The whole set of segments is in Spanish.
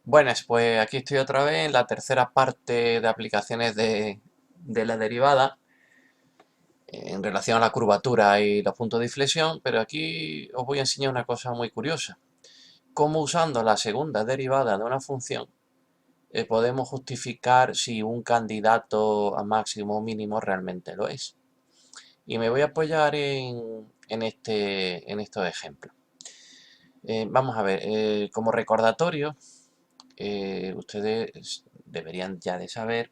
Buenas, pues aquí estoy otra vez en la tercera parte de aplicaciones de la derivada en relación a la curvatura y los puntos de inflexión, pero aquí os voy a enseñar una cosa muy curiosa. Cómo usando la segunda derivada de una función podemos justificar si un candidato a máximo o mínimo realmente lo es. Y me voy a apoyar en estos ejemplos. Vamos a ver, como recordatorio, ustedes deberían ya de saber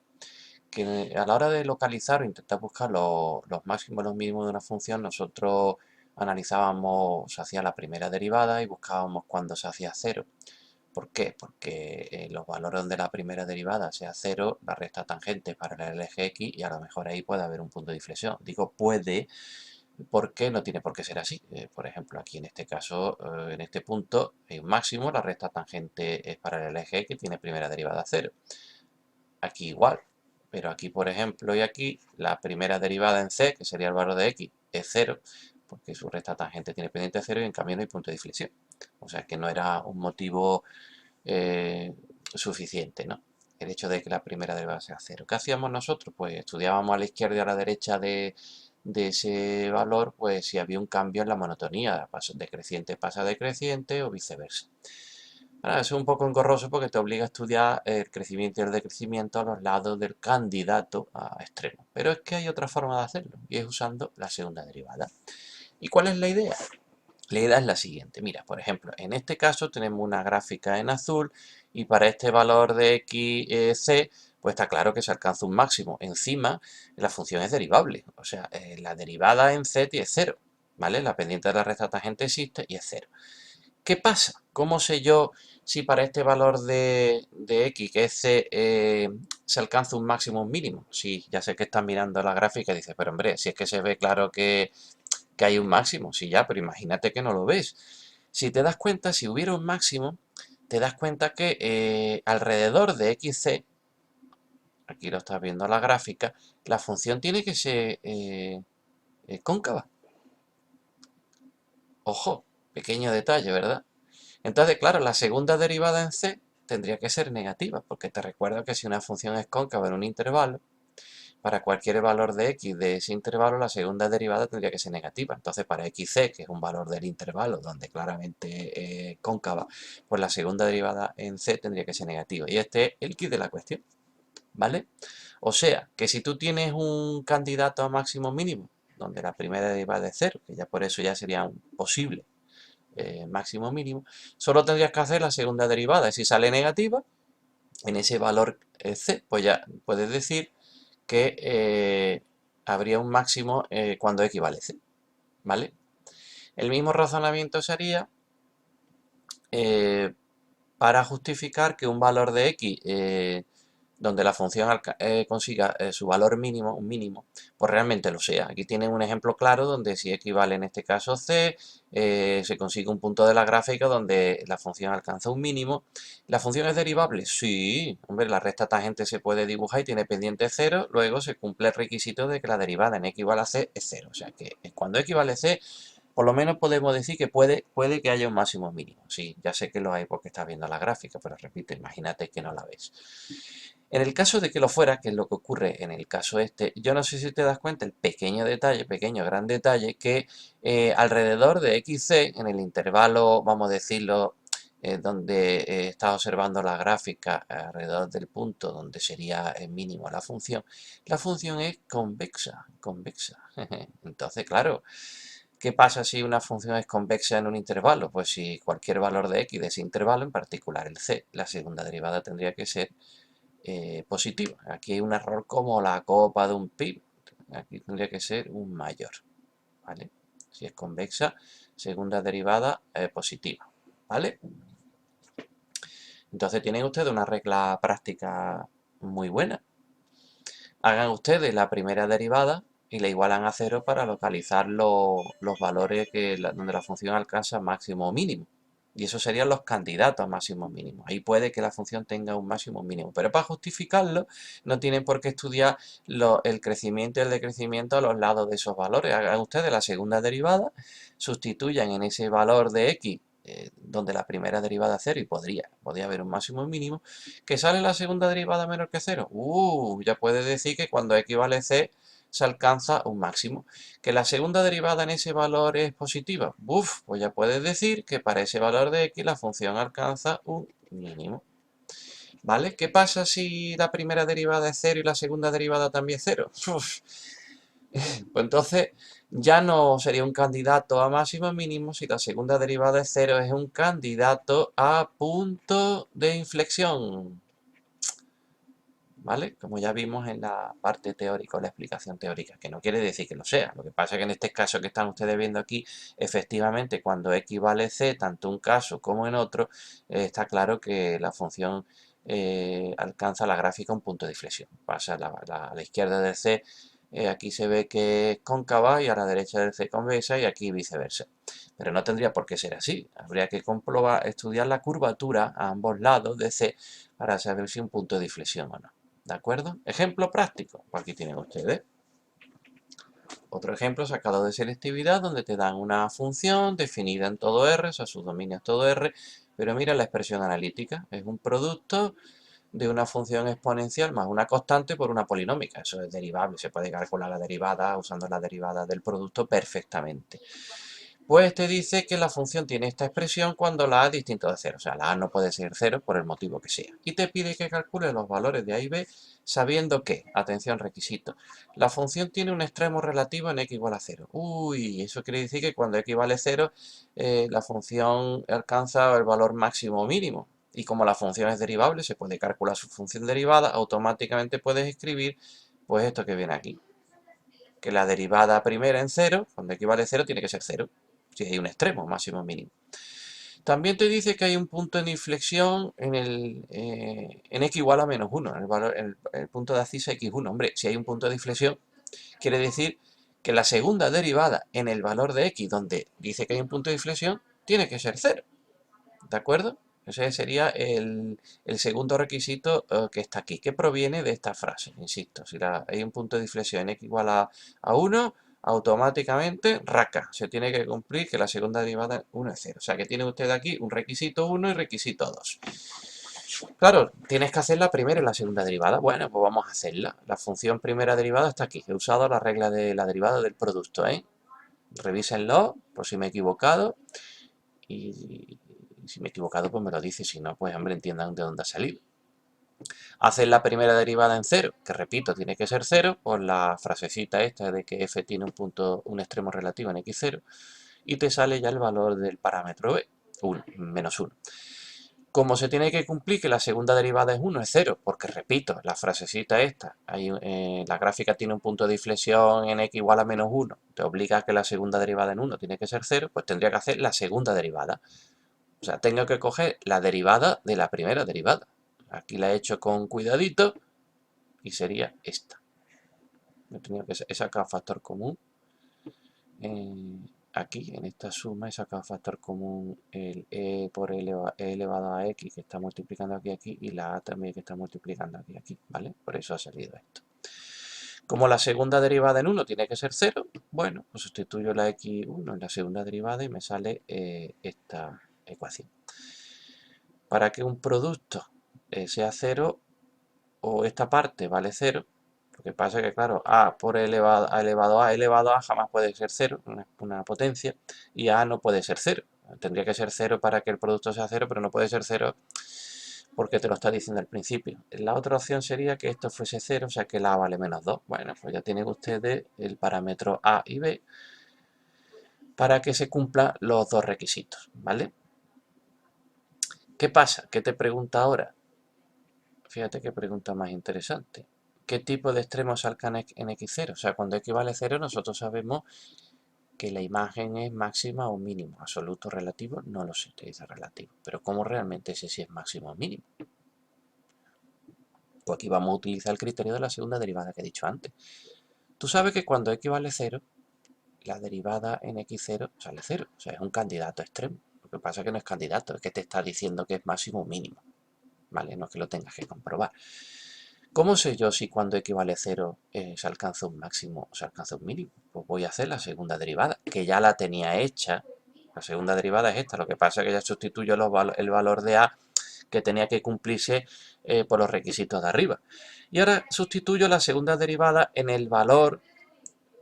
que a la hora de localizar o intentar buscar los máximos y los mínimos de una función, nosotros analizábamos, se hacía la primera derivada y buscábamos cuando se hacía cero. ¿Por qué? Porque los valores donde la primera derivada sea cero, la recta tangente para el eje X y a lo mejor ahí puede haber un punto de inflexión. Digo puede porque no tiene por qué ser así. Por ejemplo, aquí en este caso, en este punto, hay un máximo, la recta tangente es para el eje X, tiene primera derivada cero. Aquí igual, pero aquí por ejemplo y aquí la primera derivada en c, que sería el valor de x, es 0, porque su recta tangente tiene pendiente 0 y en cambio no hay punto de inflexión. O sea que no era un motivo eh, suficiente, ¿no? El hecho de que la primera derivada sea 0. ¿Qué hacíamos nosotros? Pues estudiábamos a la izquierda y a la derecha de ese valor, pues si había un cambio en la monotonía, decreciente pasa a decreciente o viceversa. Ahora, eso es un poco engorroso porque te obliga a estudiar el crecimiento y el decrecimiento a los lados del candidato a extremo. Pero es que hay otra forma de hacerlo y es usando la segunda derivada. ¿Y cuál es la idea? La idea es la siguiente. Mira, por ejemplo, en este caso tenemos una gráfica en azul y para este valor de x, c, pues está claro que se alcanza un máximo. Encima, la función es derivable. O sea, la derivada en c es 0. ¿Vale? La pendiente de la recta tangente existe y es 0. ¿Qué pasa? ¿Cómo sé yo si para este valor de x, que es c, se alcanza un máximo o un mínimo? Sí, ya sé que estás mirando la gráfica y dices, pero hombre, si es que se ve claro que hay un máximo, sí ya, pero imagínate que no lo ves. Si te das cuenta, si hubiera un máximo, te das cuenta que alrededor de xc, aquí lo estás viendo en la gráfica, la función tiene que ser cóncava. Ojo, pequeño detalle, ¿verdad? Entonces, claro, la segunda derivada en c tendría que ser negativa, porque te recuerdo que si una función es cóncava en un intervalo, para cualquier valor de x de ese intervalo, la segunda derivada tendría que ser negativa. Entonces, para xc, que es un valor del intervalo donde claramente es cóncava, pues la segunda derivada en c tendría que ser negativa. Y este es el quid de la cuestión, ¿vale? O sea, que si tú tienes un candidato a máximo mínimo, donde la primera derivada es cero, que ya por eso ya sería un posible máximo mínimo, solo tendrías que hacer la segunda derivada. Y si sale negativa, en ese valor c, pues ya puedes decir que habría un máximo cuando x vale c, ¿vale? El mismo razonamiento sería eh, para justificar que un valor de x donde la función consiga su valor mínimo, un mínimo, pues realmente lo sea. Aquí tienen un ejemplo claro donde si x vale en este caso c, se consigue un punto de la gráfica donde la función alcanza un mínimo. ¿La función es derivable? Sí, hombre, la recta tangente se puede dibujar y tiene pendiente 0, luego se cumple el requisito de que la derivada en x igual a c es 0. O sea que cuando x vale c, por lo menos podemos decir que puede que haya un máximo mínimo. Sí, ya sé que lo hay porque estás viendo la gráfica, pero repito, imagínate que no la ves. En el caso de que lo fuera, que es lo que ocurre en el caso este, yo no sé si te das cuenta el pequeño detalle, pequeño gran detalle, que alrededor de xc, en el intervalo, vamos a decirlo, donde estás observando la gráfica, alrededor del punto donde sería el mínimo la función es convexa, convexa. Entonces, claro, ¿qué pasa si una función es convexa en un intervalo? Pues si cualquier valor de x de ese intervalo, en particular el c, la segunda derivada tendría que ser positiva. Aquí hay un error como la copa de un pi. Aquí tendría que ser un mayor. ¿Vale? Si es convexa, segunda derivada positiva. ¿Vale? Entonces tienen ustedes una regla práctica muy buena. Hagan ustedes la primera derivada y la igualan a cero para localizar los valores donde la función alcanza máximo o mínimo. Y esos serían los candidatos a máximo mínimo. Ahí puede que la función tenga un máximo mínimo. Pero para justificarlo no tienen por qué estudiar el crecimiento y el decrecimiento a los lados de esos valores. Hagan ustedes la segunda derivada, sustituyan en ese valor de x donde la primera derivada es cero y podría haber un máximo y un mínimo, que sale la segunda derivada menor que cero. Ya puedes decir que cuando x vale c se alcanza un máximo. Que la segunda derivada en ese valor es positiva. Pues ya puedes decir que para ese valor de x la función alcanza un mínimo. ¿Vale? ¿Qué pasa si la primera derivada es cero y la segunda derivada también es cero? Pues entonces ya no sería un candidato a máximo o mínimo. Si la segunda derivada es cero, es un candidato a punto de inflexión. ¿Vale? Como ya vimos en la parte teórica o la explicación teórica, que no quiere decir que lo sea. Lo que pasa es que en este caso que están ustedes viendo aquí, efectivamente, cuando x vale c, tanto en un caso como en otro, está claro que la función alcanza la gráfica un punto de inflexión. Pasa a la izquierda del c, aquí se ve que es cóncava y a la derecha del c convexa y aquí viceversa. Pero no tendría por qué ser así. Habría que comprobar, estudiar la curvatura a ambos lados de c para saber si un punto de inflexión o no. ¿De acuerdo? Ejemplo práctico. Pues aquí tienen ustedes. Otro ejemplo sacado de selectividad donde te dan una función definida en todo R, o sea, su dominio es todo R, pero mira la expresión analítica. Es un producto de una función exponencial más una constante por una polinómica. Eso es derivable, se puede calcular la derivada usando la derivada del producto perfectamente. Pues te dice que la función tiene esta expresión cuando la A es distinto de 0. O sea, la A no puede ser 0 por el motivo que sea. Y te pide que calcule los valores de A y B sabiendo que, atención requisito, la función tiene un extremo relativo en x igual a 0. Eso quiere decir que cuando x vale 0, la función alcanza el valor máximo o mínimo. Y como la función es derivable, se puede calcular su función derivada, automáticamente puedes escribir pues esto que viene aquí. Que la derivada primera en 0, cuando x vale 0, tiene que ser 0. Si hay un extremo, máximo o mínimo. También te dice que hay un punto de inflexión en x igual a menos 1, el punto de abscisa x1. Hombre, si hay un punto de inflexión, quiere decir que la segunda derivada en el valor de x, donde dice que hay un punto de inflexión, tiene que ser 0. ¿De acuerdo? Ese sería el segundo requisito que está aquí, que proviene de esta frase, insisto. Si hay un punto de inflexión en x igual a 1, automáticamente, raca, se tiene que cumplir que la segunda derivada 1 es 0. O sea que tiene usted aquí un requisito 1 y requisito 2. Claro, tienes que hacer la primera y la segunda derivada. Bueno, pues vamos a hacerla. La función primera derivada está aquí. He usado la regla de la derivada del producto, ¿eh? Revísenlo, por si me he equivocado. Y si me he equivocado, pues me lo dice. Si no, pues hombre, entiendan de dónde ha salido. Hacer la primera derivada en 0, que repito, tiene que ser 0, por la frasecita esta de que f tiene un extremo relativo en x0, y te sale ya el valor del parámetro b, 1, menos 1. Como se tiene que cumplir que la segunda derivada es 1, es 0, porque repito, la frasecita esta, la gráfica tiene un punto de inflexión en x igual a menos 1, te obliga a que la segunda derivada en 1 tiene que ser 0, pues tendría que hacer la segunda derivada. O sea, tengo que coger la derivada de la primera derivada. Aquí la he hecho con cuidadito y sería esta. He sacado factor común. Aquí, en esta suma, he sacado factor común el e por e elevado a x, que está multiplicando aquí, y la a también, que está multiplicando aquí, ¿vale? Por eso ha salido esto. Como la segunda derivada en 1 tiene que ser 0, bueno, pues sustituyo la x1 en la segunda derivada y me sale esta ecuación. Para que un producto sea 0, o esta parte vale 0, lo que pasa es que, claro, a elevado a jamás puede ser 0, una potencia, y a no puede ser 0. Tendría que ser 0 para que el producto sea 0, pero no puede ser 0 porque te lo está diciendo al principio. La otra opción sería que esto fuese 0, o sea que la a vale menos 2. Bueno, pues ya tienen ustedes el parámetro a y b para que se cumplan los dos requisitos, ¿vale? ¿Qué pasa? ¿Qué te pregunta ahora? Fíjate qué pregunta más interesante. ¿Qué tipo de extremos salgan en x0? O sea, cuando x vale 0, nosotros sabemos que la imagen es máxima o mínimo. Absoluto, relativo, no lo sé, te dice relativo. Pero ¿cómo realmente sé si es máximo o mínimo? Pues aquí vamos a utilizar el criterio de la segunda derivada que he dicho antes. Tú sabes que cuando x vale 0, la derivada en x0 sale 0. O sea, es un candidato extremo. Lo que pasa es que no es candidato, es que te está diciendo que es máximo o mínimo. ¿Vale? No es que lo tengas que comprobar. ¿Cómo sé yo si cuando x vale 0 se alcanza un máximo o se alcanza un mínimo? Pues voy a hacer la segunda derivada, que ya la tenía hecha La segunda derivada es esta, lo que pasa es que ya sustituyo el valor de a que tenía que cumplirse por los requisitos de arriba. Y ahora sustituyo la segunda derivada en el valor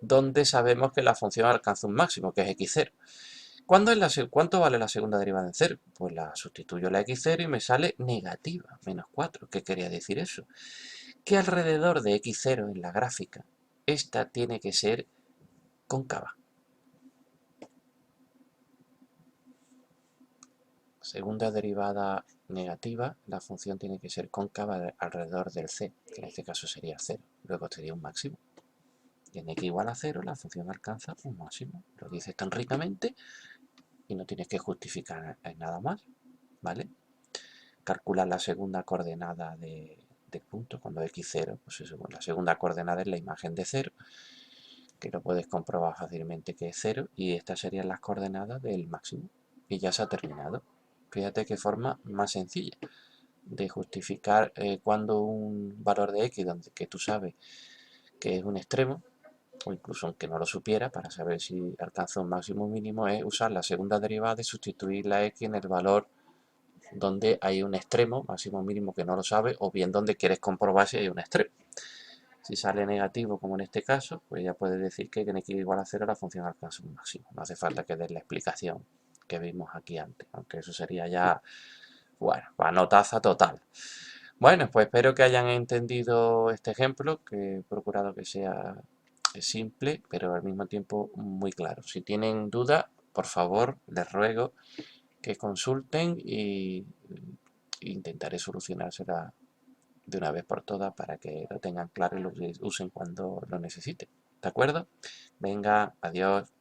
donde sabemos que la función alcanza un máximo, que es x0. ¿Cuánto vale la segunda derivada en 0? Pues la sustituyo la x0 y me sale negativa, menos 4. ¿Qué quería decir eso? Que alrededor de x0 en la gráfica, esta tiene que ser cóncava. Segunda derivada negativa, la función tiene que ser cóncava alrededor del c, que en este caso sería 0. Luego sería un máximo. Y en x igual a 0 la función alcanza un máximo. Lo dices tan ricamente y no tienes que justificar nada más, ¿vale? Calcular la segunda coordenada del punto cuando x0, pues eso, la segunda coordenada es la imagen de 0, que lo puedes comprobar fácilmente que es 0, y estas serían las coordenadas del máximo. Y ya se ha terminado. Fíjate qué forma más sencilla de justificar cuando un valor de x, donde que tú sabes que es un extremo, o incluso aunque no lo supiera, para saber si alcanza un máximo o un mínimo, es usar la segunda derivada y sustituir la x en el valor donde hay un extremo, máximo o mínimo, que no lo sabes, o bien donde quieres comprobar si hay un extremo. Si sale negativo, como en este caso, pues ya puedes decir que en x igual a 0 la función alcanza un máximo. No hace falta que des la explicación que vimos aquí antes, aunque eso sería ya, bueno, panotaza total. Bueno, pues espero que hayan entendido este ejemplo, que he procurado que sea simple, pero al mismo tiempo muy claro. Si tienen dudas, por favor, les ruego que consulten y intentaré solucionársela de una vez por todas para que lo tengan claro y lo usen cuando lo necesiten. ¿De acuerdo? Venga, adiós.